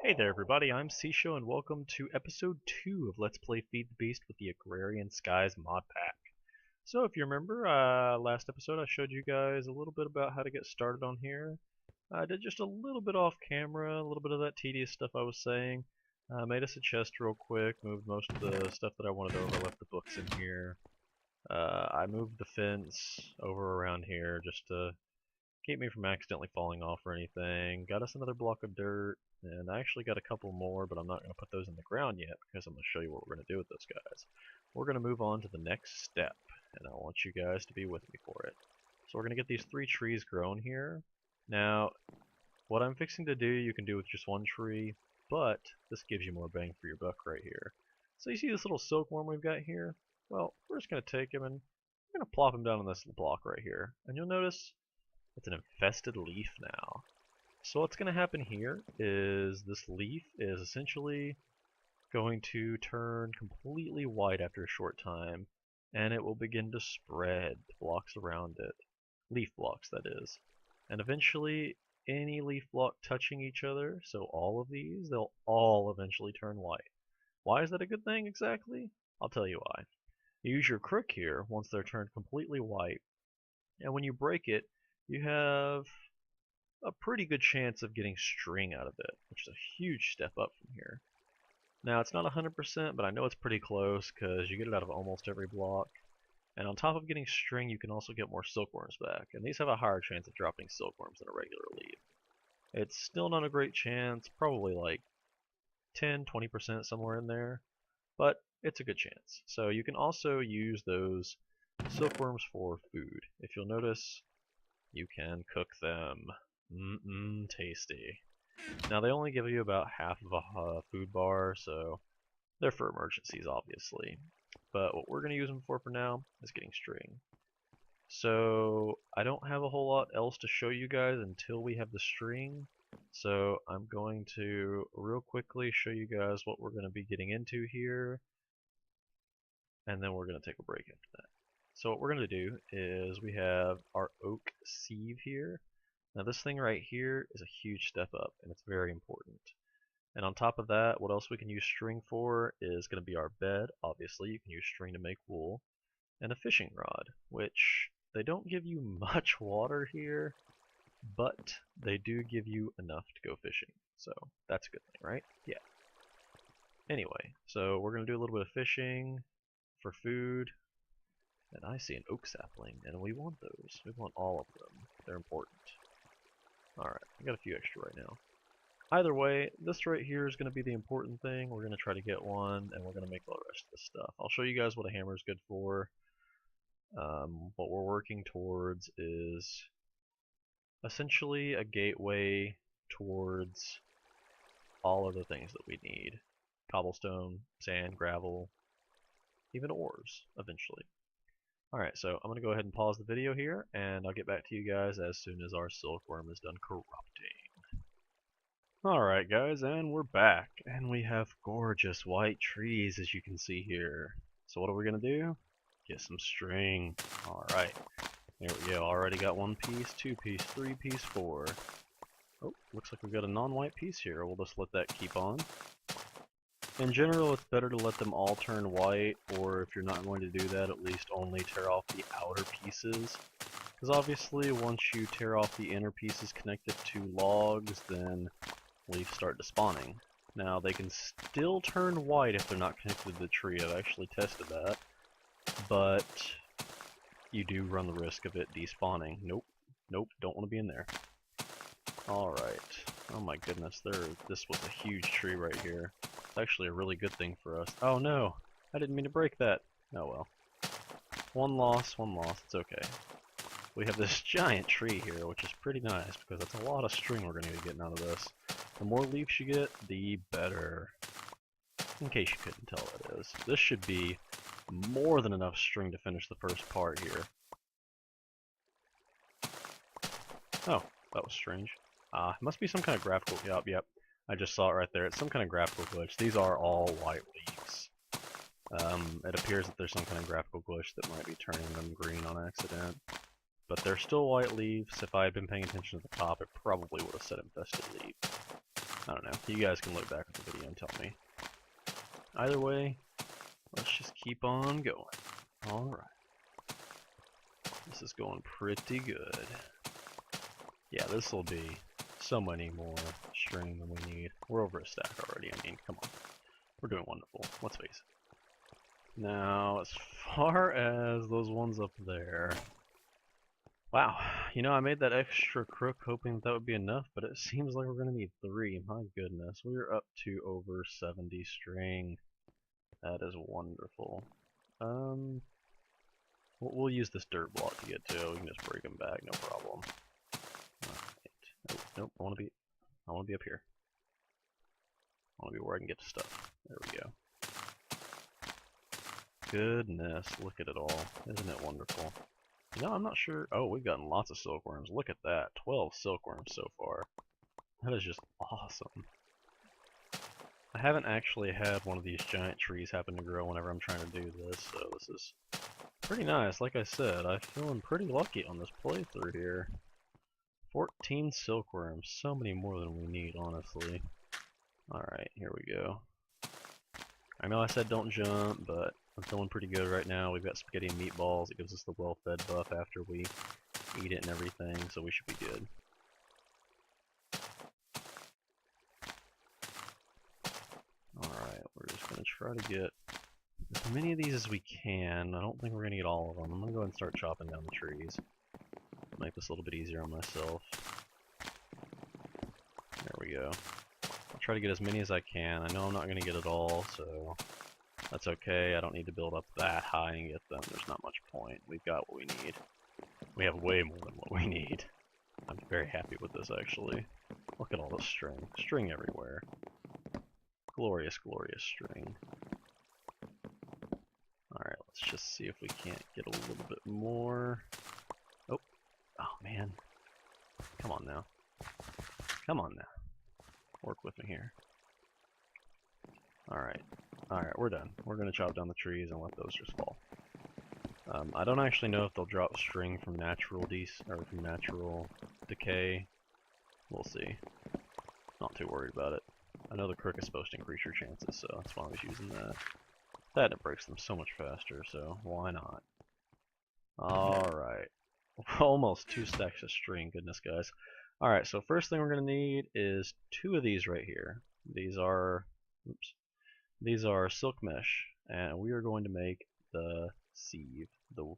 Hey there everybody, I'm Sisho and welcome to episode 2 of Let's Play Feed the Beast with the Agrarian Skies mod pack. So if you remember, last episode I showed you guys a little bit about how to get started on here. I did just a little bit off camera, a little bit of that tedious stuff I was saying. Made us a chest real quick, moved most of the stuff that I wanted over, left the books in here. I moved the fence over around here just to keep me from accidentally falling off or anything. Got us another block of dirt, and I actually got a couple more, but I'm not going to put those in the ground yet because I'm going to show you what we're going to do with those guys. We're going to move on to the next step, and I want you guys to be with me for it. So we're going to get these 3 trees grown here. Now, what I'm fixing to do you can do with just 1 tree, but this gives you more bang for your buck right here. So you see this little silkworm we've got here? Well, we're just going to take him and we're going to plop him down on this block right here. And you'll notice it's an infested leaf now. So what's going to happen here is this leaf is essentially going to turn completely white after a short time, and it will begin to spread blocks around it. Leaf blocks, that is. And eventually, any leaf block touching each other, so all of these, they'll all eventually turn white. Why is that a good thing exactly? I'll tell you why. You use your crook here once they're turned completely white, and when you break it, you have a pretty good chance of getting string out of it, which is a huge step up from here. Now, it's not 100%, but I know it's pretty close because you get it out of almost every block. And on top of getting string, you can also get more silkworms back, and these have a higher chance of dropping silkworms than a regular leaf. It's still not a great chance, probably like 10-20% somewhere in there, but it's a good chance. So you can also use those silkworms for food. If you'll notice, you can cook them. Tasty. Now they only give you about half of a food bar, so they're for emergencies, obviously. But what we're going to use them for now is getting string. So I don't have a whole lot else to show you guys until we have the string. So I'm going to real quickly show you guys what we're going to be getting into here, and then we're going to take a break after that. So what we're going to do is we have our oak sieve here. Now this thing right here is a huge step up, and it's very important. And on top of that, what else we can use string for is going to be our bed. Obviously, you can use string to make wool. And a fishing rod, which they don't give you much water here, but they do give you enough to go fishing. So that's a good thing, right? Yeah. Anyway, so we're going to do a little bit of fishing for food. And I see an oak sapling, and we want those. We want all of them. They're important. Alright, I got a few extra right now. Either way, this right here is going to be the important thing. We're going to try to get one, and we're going to make all the rest of this stuff. I'll show you guys what a hammer is good for. What we're working towards is essentially a gateway towards all of the things that we need. Cobblestone, sand, gravel, even ores, eventually. Alright, so I'm going to go ahead and pause the video here, and I'll get back to you guys as soon as our silkworm is done corrupting. Alright guys, and we're back, and we have gorgeous white trees as you can see here. So what are we going to do? Get some string. Alright, there we go, already got 1 piece, 2 piece, 3 piece, 4. Oh, looks like we've got a non-white piece here. We'll just let that keep on. In general, it's better to let them all turn white, or if you're not going to do that, at least only tear off the outer pieces. Because obviously, once you tear off the inner pieces connected to logs, then leaves start despawning. Now, they can still turn white if they're not connected to the tree. I've actually tested that. But you do run the risk of it despawning. Nope. Nope, don't want to be in there. Alright. Oh my goodness, this was a huge tree right here. It's actually a really good thing for us. Oh no! I didn't mean to break that. Oh well. One loss, it's okay. We have this giant tree here, which is pretty nice, because that's a lot of string we're going to be getting out of this. The more leaves you get, the better. In case you couldn't tell, that is. This should be more than enough string to finish the first part here. Oh, that was strange. It must be some kind of graphical... Yep. I just saw it right there. It's some kind of graphical glitch. These are all white leaves. It appears that there's some kind of graphical glitch that might be turning them green on accident. But they're still white leaves. If I had been paying attention to the top, it probably would have said infested leaf. I don't know. You guys can look back at the video and tell me. Either way, let's just keep on going. Alright. This is going pretty good. Yeah, this will be so many more string than we need. We're over a stack already. I mean, come on. We're doing wonderful. Let's face it. Now, as far as those ones up there... Wow, you know, I made that extra crook hoping that would be enough, but it seems like we're going to need 3. My goodness, we're up to over 70 string. That is wonderful. We'll use this dirt block to get to. We can just break them back, no problem. Alright. Nope, I want to be up here. I want to be where I can get to stuff. There we go. Goodness, look at it all. Isn't it wonderful? You know, I'm not sure. Oh, we've gotten lots of silkworms. Look at that. 12 silkworms so far. That is just awesome. I haven't actually had one of these giant trees happen to grow whenever I'm trying to do this, so this is pretty nice. Like I said, I'm feeling pretty lucky on this playthrough here. 14 silkworms. So many more than we need, honestly. Alright, here we go. I know I said don't jump, but I'm feeling pretty good right now. We've got spaghetti and meatballs. It gives us the well-fed buff after we eat it and everything, so we should be good. Alright, we're just going to try to get as many of these as we can. I don't think we're going to get all of them. I'm going to go ahead and start chopping down the trees. Make this a little bit easier on myself. There we go. I'll try to get as many as I can. I know I'm not going to get it all, so that's okay. I don't need to build up that high and get them. There's not much point. We've got what we need. We have way more than what we need. I'm very happy with this, actually. Look at all the string. String everywhere. Glorious, glorious string. Alright, let's just see if we can't get a little bit more. Oh. Oh, man. Come on now. Come on now. Work with me here. Alright. Alright, we're done. We're going to chop down the trees and let those just fall. I don't actually know if they'll drop string from natural decay. We'll see. Not too worried about it. I know the crook is supposed to increase your chances, so that's why I was using that. That it breaks them so much faster, so why not? Alright. Almost 2 stacks of string, goodness guys. Alright, so first thing we're going to need is 2 of these right here. These are silk mesh, and we are going to make the sieve, the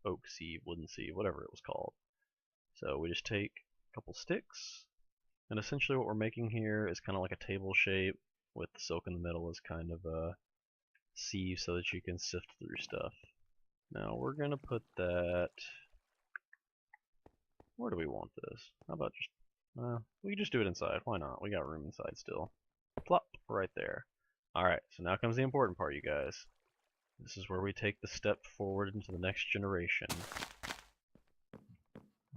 oak sieve, wooden sieve, whatever it was called. So we just take a couple sticks, and essentially what we're making here is kind of like a table shape with the silk in the middle as kind of a sieve so that you can sift through stuff. Now we're going to put that... Where do we want this? How about just... we can just do it inside. Why not? We got room inside still. Plop! Right there. Alright, so now comes the important part, you guys. This is where we take the step forward into the next generation.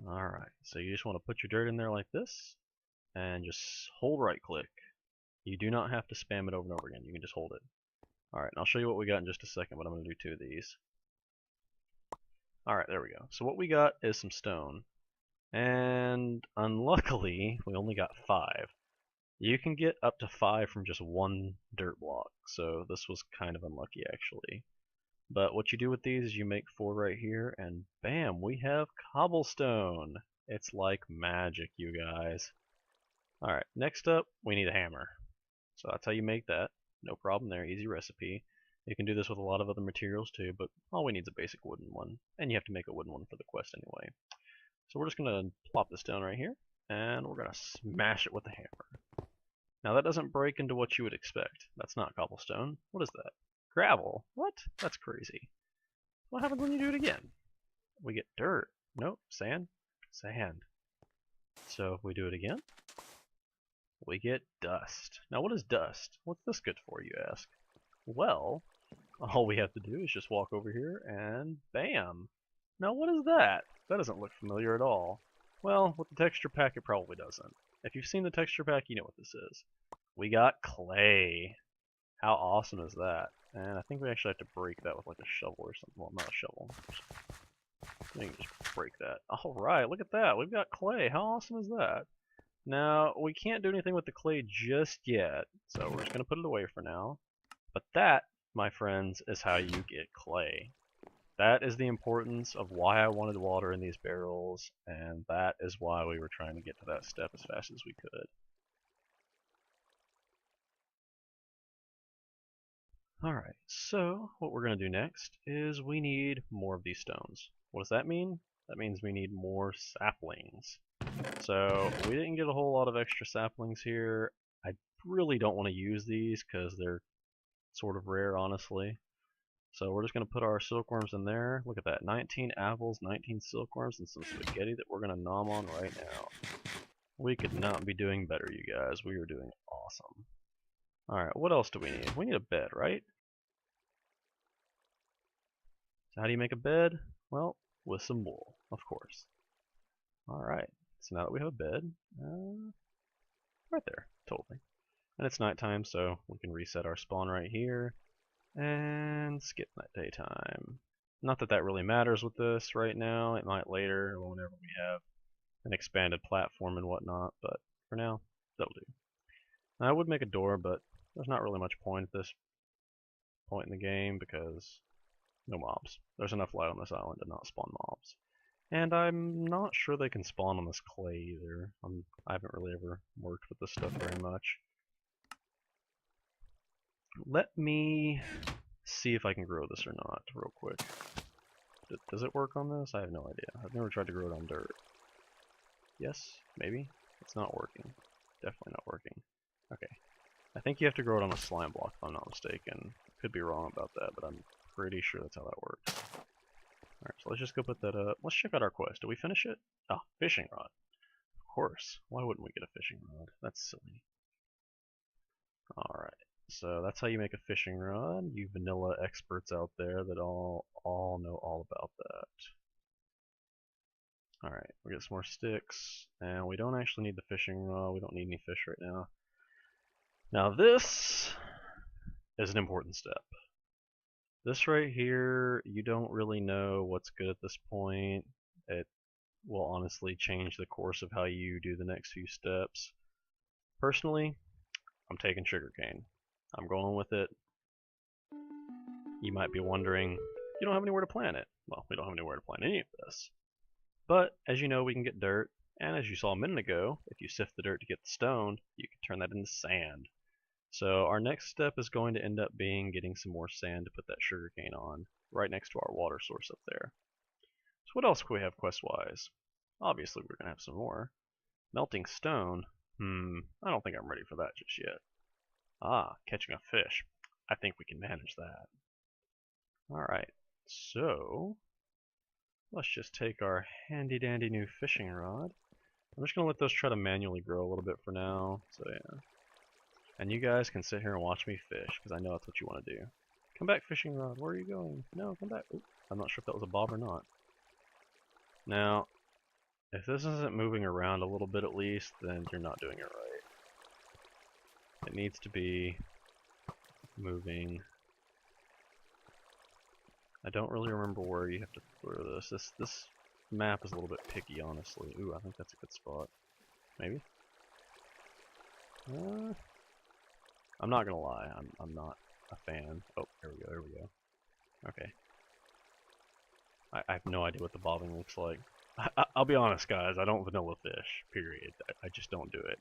Alright, so you just want to put your dirt in there like this, and just hold right click. You do not have to spam it over and over again, you can just hold it. Alright, and I'll show you what we got in just a second, but I'm going to do 2 of these. Alright, there we go. So what we got is some stone. And unluckily, we only got 5. You can get up to 5 from just 1 dirt block, so this was kind of unlucky actually. But what you do with these is you make 4 right here, and bam, we have cobblestone. It's like magic, you guys. Alright, next up, we need a hammer. So that's how you make that. No problem there, easy recipe. You can do this with a lot of other materials too, but all we need is a basic wooden one. And you have to make a wooden one for the quest anyway. So we're just going to plop this down right here, and we're going to smash it with the hammer. Now that doesn't break into what you would expect. That's not cobblestone. What is that? Gravel. What? That's crazy. What happens when you do it again? We get dirt. Nope. Sand? Sand. So if we do it again, we get dust. Now what is dust? What's this good for, you ask? Well, all we have to do is just walk over here and bam! Now what is that? That doesn't look familiar at all. Well, with the texture pack it probably doesn't. If you've seen the texture pack, you know what this is. We got clay. How awesome is that? And I think we actually have to break that with like a shovel or something. Well, not a shovel. We can just break that. Alright, look at that. We've got clay. How awesome is that? Now, we can't do anything with the clay just yet, so we're just going to put it away for now. But that, my friends, is how you get clay. That is the importance of why I wanted water in these barrels, and that is why we were trying to get to that step as fast as we could. Alright, so what we're going to do next is we need more of these stones. What does that mean? That means we need more saplings. So we didn't get a whole lot of extra saplings here. I really don't want to use these because they're sort of rare, honestly. So we're just going to put our silkworms in there. Look at that, 19 apples, 19 silkworms, and some spaghetti that we're going to nom on right now. We could not be doing better, you guys. We are doing awesome. Alright, what else do we need? We need a bed, right? So how do you make a bed? Well, with some wool, of course. Alright, so now that we have a bed, right there, totally. And it's nighttime, so we can reset our spawn right here, and skip that daytime. Not that that really matters with this right now, it might later, or whenever we have an expanded platform and whatnot, but for now, that'll do. Now, I would make a door, but there's not really much point at this point in the game because no mobs. There's enough light on this island to not spawn mobs. And I'm not sure they can spawn on this clay either. I haven't really ever worked with this stuff very much. Let me see if I can grow this or not real quick. Does it work on this? I have no idea. I've never tried to grow it on dirt. Yes? Maybe? It's not working. Definitely not working. Okay. I think you have to grow it on a slime block if I'm not mistaken. Could be wrong about that, but I'm pretty sure that's how that works. Alright, so let's just go put that up. Let's check out our quest. Did we finish it? Ah, fishing rod. Of course. Why wouldn't we get a fishing rod? That's silly. Alright, so that's how you make a fishing rod. You vanilla experts out there that all know all about that. Alright, we get some more sticks, and we don't actually need the fishing rod. We don't need any fish right now. Now this is an important step. This right here, you don't really know what's good at this point. It will honestly change the course of how you do the next few steps. Personally, I'm taking sugarcane. I'm going with it. You might be wondering, you don't have anywhere to plant it. Well, we don't have anywhere to plant any of this. But, as you know, we can get dirt, and as you saw a minute ago, if you sift the dirt to get the stone, you can turn that into sand. So our next step is going to end up being getting some more sand to put that sugarcane on, right next to our water source up there. So what else can we have quest-wise? Obviously we're going to have some more. Melting stone? I don't think I'm ready for that just yet. Ah, catching a fish. I think we can manage that. Alright, so let's just take our handy dandy new fishing rod. I'm just going to let those try to manually grow a little bit for now, so yeah. And you guys can sit here and watch me fish, because I know that's what you want to do. Come back, fishing rod. Where are you going? No, come back. Ooh, I'm not sure if that was a bob or not. Now, if this isn't moving around a little bit at least, then you're not doing it right. It needs to be moving. I don't really remember where you have to throw this. This map is a little bit picky, honestly. Ooh, I think that's a good spot. Maybe? I'm not gonna lie, I'm not a fan. Oh, there we go. Okay. I have no idea what the bobbing looks like. I'll be honest, guys, I don't vanilla fish, period. I just don't do it.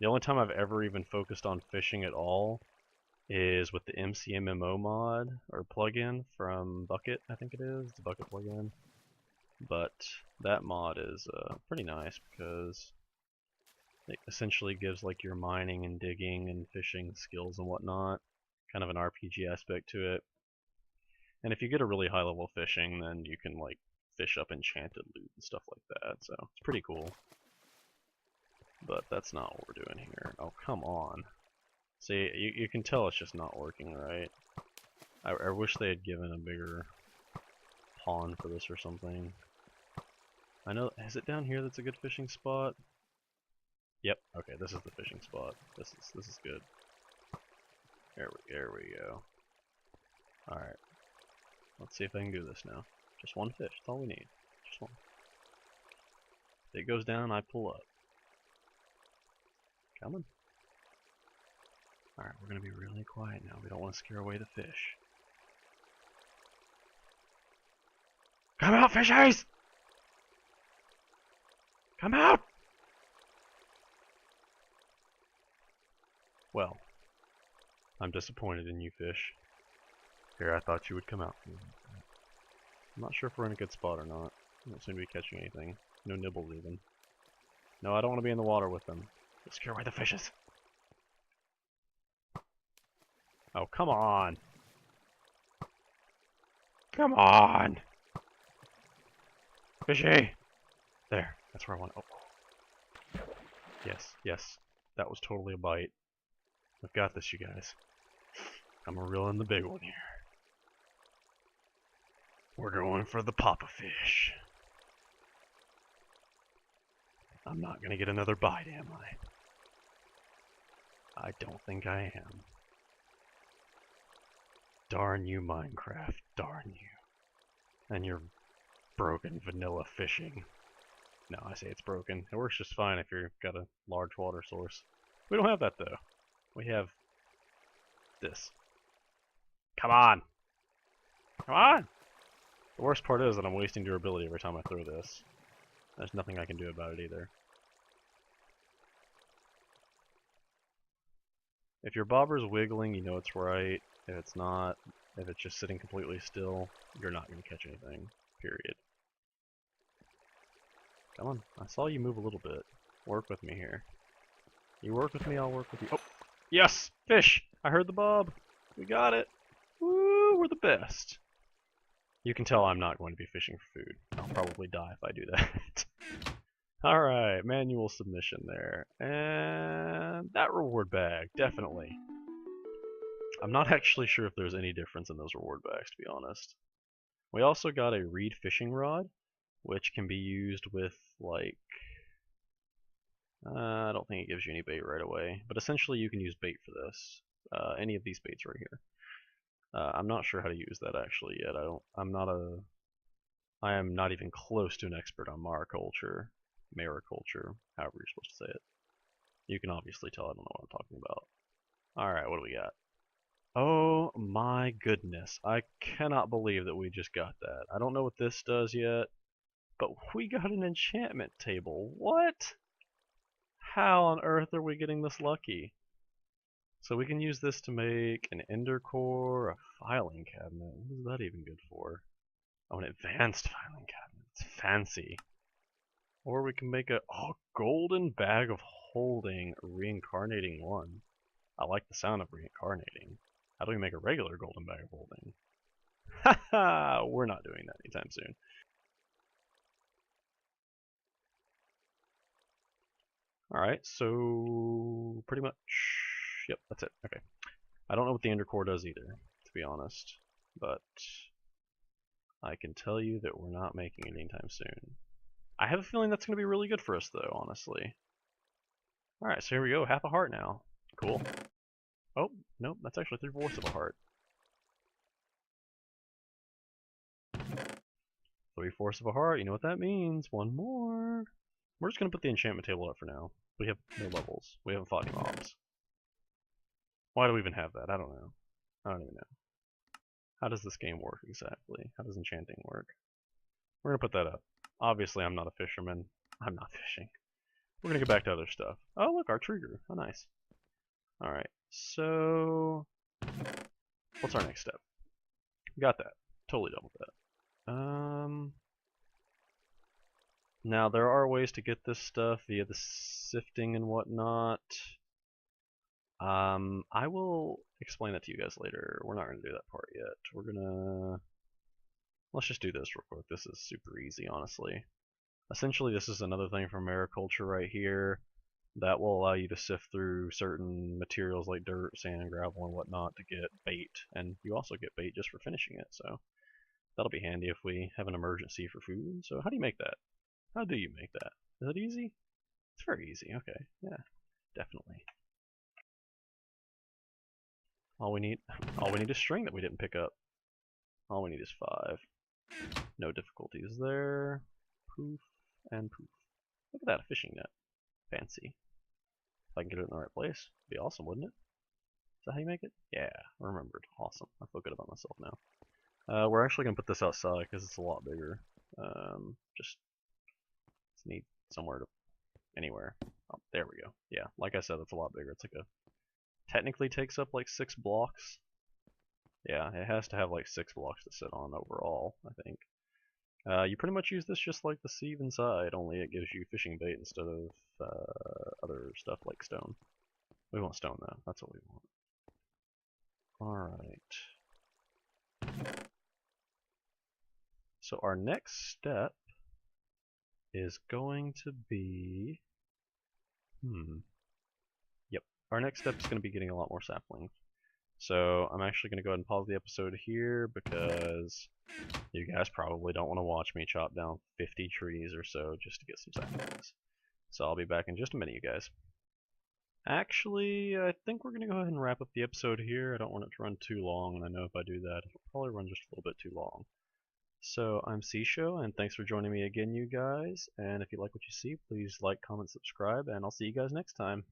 The only time I've ever even focused on fishing at all is with the MCMMO mod, or plugin from Bucket, I think it is. It's a Bucket plugin. But that mod is pretty nice because it essentially gives like your mining and digging and fishing skills and whatnot, kind of an RPG aspect to it. And if you get a really high level of fishing, then you can like fish up enchanted loot and stuff like that, so it's pretty cool. But that's not what we're doing here. Oh, come on. See, you can tell it's just not working right. I wish they had given a bigger pond for this or something. I know, is it down here that's a good fishing spot? Yep, okay, this is the fishing spot. This is good. There we go. Alright. Let's see if I can do this now. Just one fish, that's all we need. Just one. If it goes down, I pull up. Coming. Alright, we're gonna be really quiet now. We don't want to scare away the fish. Come out, fishies! Come out! Well, I'm disappointed in you, fish. Here, I thought you would come out. I'm not sure if we're in a good spot or not. I don't seem to be catching anything. No nibbles, even. No, I don't want to be in the water with them. Let's scare away the fishes. Oh, come on! Come on! Fishy! There, that's where I want. Oh. Yes, yes. That was totally a bite. I've got this, you guys. I'm reeling the big one here. We're going for the papa fish. I'm not gonna get another bite, am I? I don't think I am. Darn you, Minecraft. Darn you. And your broken vanilla fishing. No, I say it's broken. It works just fine if you've got a large water source. We don't have that, though. We have this. Come on! Come on! The worst part is that I'm wasting durability every time I throw this. There's nothing I can do about it either. If your bobber's wiggling, you know it's right. If it's not, if it's just sitting completely still, you're not going to catch anything. Period. Come on. I saw you move a little bit. Work with me here. You work with me, I'll work with you. Oh! Yes! Fish! I heard the bob! We got it! Woo! We're the best! You can tell I'm not going to be fishing for food. I'll probably die if I do that. Alright, manual submission there. And that reward bag, definitely. I'm not actually sure if there's any difference in those reward bags, to be honest. We also got a reed fishing rod, which can be used with, like... I don't think it gives you any bait right away, but essentially you can use bait for this. Any of these baits right here. I'm not sure how to use that actually yet. I am not even close to an expert on mariculture, however you're supposed to say it. You can obviously tell I don't know what I'm talking about. Alright, what do we got? Oh my goodness, I cannot believe that we just got that. I don't know what this does yet, but we got an enchantment table. What? How on earth are we getting this lucky? So we can use this to make an ender core, a filing cabinet. What is that even good for? Oh, an advanced filing cabinet. It's fancy. Or we can make a golden bag of holding, reincarnating one. I like the sound of reincarnating. How do we make a regular golden bag of holding? Haha! We're not doing that anytime soon. Alright, so pretty much, yep, that's it. Okay. I don't know what the ender core does either, to be honest, but I can tell you that we're not making it anytime soon. I have a feeling that's going to be really good for us, though, honestly. Alright, so here we go, half a heart now. Cool. Oh, nope, that's actually 3/4 of a heart. 3/4 of a heart, you know what that means. One more. We're just going to put the enchantment table up for now. We have no levels. We haven't fought any mobs. Why do we even have that? I don't know. I don't even know. How does this game work exactly? How does enchanting work? We're going to put that up. Obviously, I'm not a fisherman. I'm not fishing. We're going to get back to other stuff. Oh, look, our tree grew. Oh, nice. Alright, so... what's our next step? Got that. Totally done with that. Now, there are ways to get this stuff via the sifting and whatnot. I will explain that to you guys later. We're not going to do that part yet. We're gonna... let's just do this real quick. This is super easy, honestly. Essentially, this is another thing from mariculture right here that will allow you to sift through certain materials like dirt, sand, gravel, and whatnot to get bait. And you also get bait just for finishing it, so that'll be handy if we have an emergency for food. So how do you make that? How do you make that? Is it easy? It's very easy. Okay, yeah, definitely. All we need is string that we didn't pick up. All we need is 5. No difficulties there. Poof and poof. Look at that, a fishing net. Fancy. If I can get it in the right place, it'd be awesome, wouldn't it? Is that how you make it? Yeah, remembered. Awesome. I feel good about myself now. We're actually gonna put this outside because it's a lot bigger. Just need somewhere to anywhere. Oh, there we go. Yeah, like I said, it's a lot bigger. It's like a technically takes up like 6 blocks. Yeah, it has to have like 6 blocks to sit on overall, I think. You pretty much use this just like the sieve inside, only it gives you fishing bait instead of other stuff like stone. We want stone though, that's what we want. Alright. So our next step is going to be... Yep, our next step is going to be getting a lot more saplings. So I'm actually going to go ahead and pause the episode here because you guys probably don't want to watch me chop down 50 trees or so just to get some saplings. So I'll be back in just a minute, you guys. Actually, I think we're going to go ahead and wrap up the episode here. I don't want it to run too long, and I know if I do that, it'll probably run just a little bit too long. So I'm Seashow, and thanks for joining me again, you guys. And if you like what you see, please like, comment, subscribe, and I'll see you guys next time.